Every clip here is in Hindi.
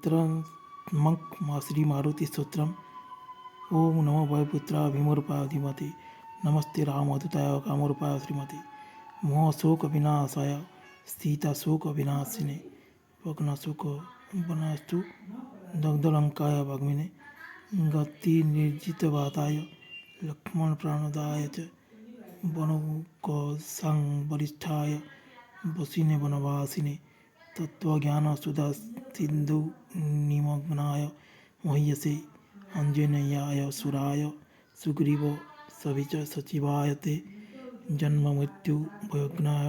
स्तोत्रं श्री मारुति स्तोत्रम। ओम नमो वायुपुत्राय भीमरूपाय धीमहि नमस्ते रामदूताय कामरूपाय श्रीमते मोहशोक विनाशाय सीताशोक विनाशिने भग्नशोक वनस्तु दग्धलंकाय भग्मिने गति निर्जितवाताय लक्ष्मण प्राणदाय च वनौकसां वरिष्ठाय वसिने वनवासिने तत्त्वज्ञानसुधा सिन्धु निमग्नाय मह्यसे अंजनेयाय सुराय सुग्रीव सविच सचिवाय ते जन्म मृत्यु भयज्ञाय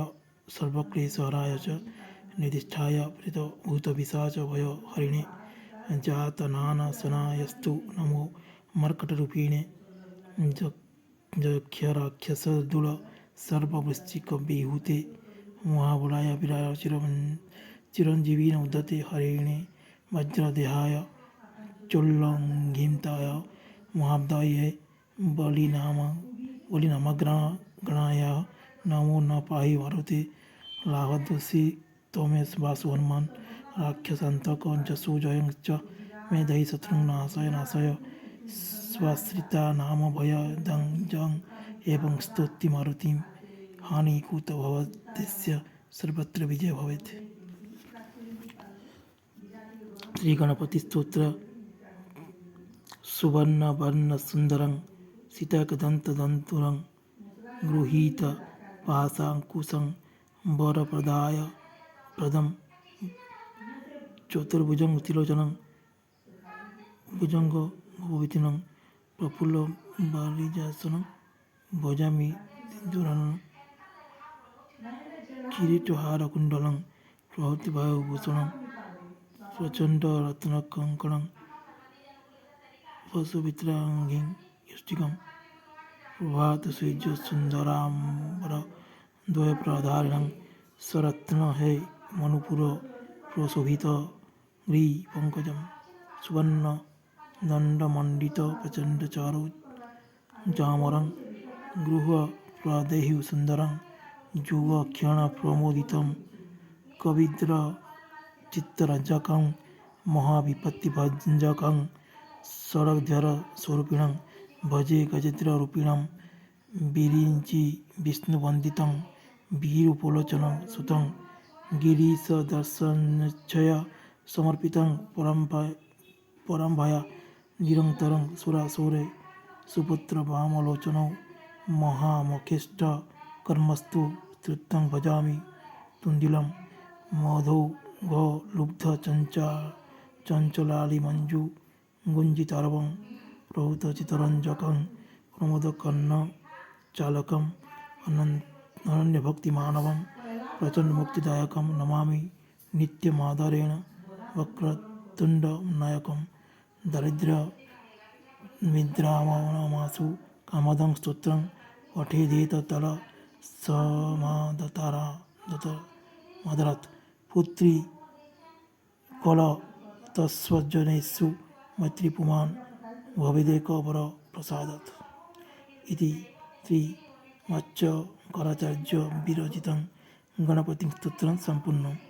सर्वक्लेशहराय च निधिष्ठाय प्रेतभूतपिशाच भयहरिणे जातनानशनायस्तु नमो मर्कटरूपिणे जक्षराक्षसदूल सर्ववृश्चिकविहूते महाबलाय वीराय चिरंजीविने उद्धते हरिणे वज्रदेहाय चोल्लंघिताय महाब्दाय बलिनामग्रणाय नमो न पाहि भारते लाभदोषी तमेश वासु हनुमान राक्षसांतक जसो जयं च मे दहि शत्रुनाशय नाशय स्वाश्रिता नाम भय दंजं एवं स्तोति मारुतिं हानिकुत भवदेस्य सर्वत्र विजय भवेत्। श्री गणपति स्तोत्र। सुवर्णवर्णसुन्दरं सीताकदन्तदन्तुरं गृहीत पाशाङ्कुशं वरप्रदाय प्रदं चतुर्भुजं त्रिलोचनं भुजङ्गभूषितं प्रफुल्लवारिजासनं भजामि सिन्धूरानं किरीटहारकुण्डलं प्रहृतिवायुभूषणं प्रचण्डरत्नकङ्कणं वसुमित्राङ्गीं युष्टिकं प्रभातसूर्यसुन्दराम्बरद्वयप्रधारिणं सरत्नहे मणिपुरप्रशोभित ग्रीपङ्कजं सुवर्णदण्डमण्डितप्रचण्डचारु चामरं गृहप्रदेहि सुन्दरं युगक्षणप्रमोदितं कविद्रचित्तरञ्जकं महाविपत्तिभञ्जकं शरद्धरस्वरूपिणं भजे गजेन्द्ररूपिणं विरिञ्चि विष्णुवन्दितं वीरुपलोचनं सुतं गिरीशदर्शनच्छय समर्पितं परम्भया निरन्तरं सुरासुरे सुपुत्रवामलोचनौ महामखेष्टकर्मस्तु स्तुतं भजामि तुन्दिलं मधौघलुब्धचञ्चलालिमञ्जु गुञ्जितारवं प्रहृतचित्तरञ्जकं प्रमोदकर्णचालकम् अनन्यभक्तिमानवं प्रचण्डमुक्तिदायकं नमामि नित्यमादरेण वक्रतुण्डनायकं दारिद्र्यनिद्रामणमासु कामदं स्तोत्रं पठेदेततलसमादरात् पुत्री कलतस्वजनेषु मैत्रीपुमान् भवेदेकवरप्रसादात् इति श्री मत्स्यकराचार्य विरचितं गणपति स्तोत्रं सम्पूर्णम्।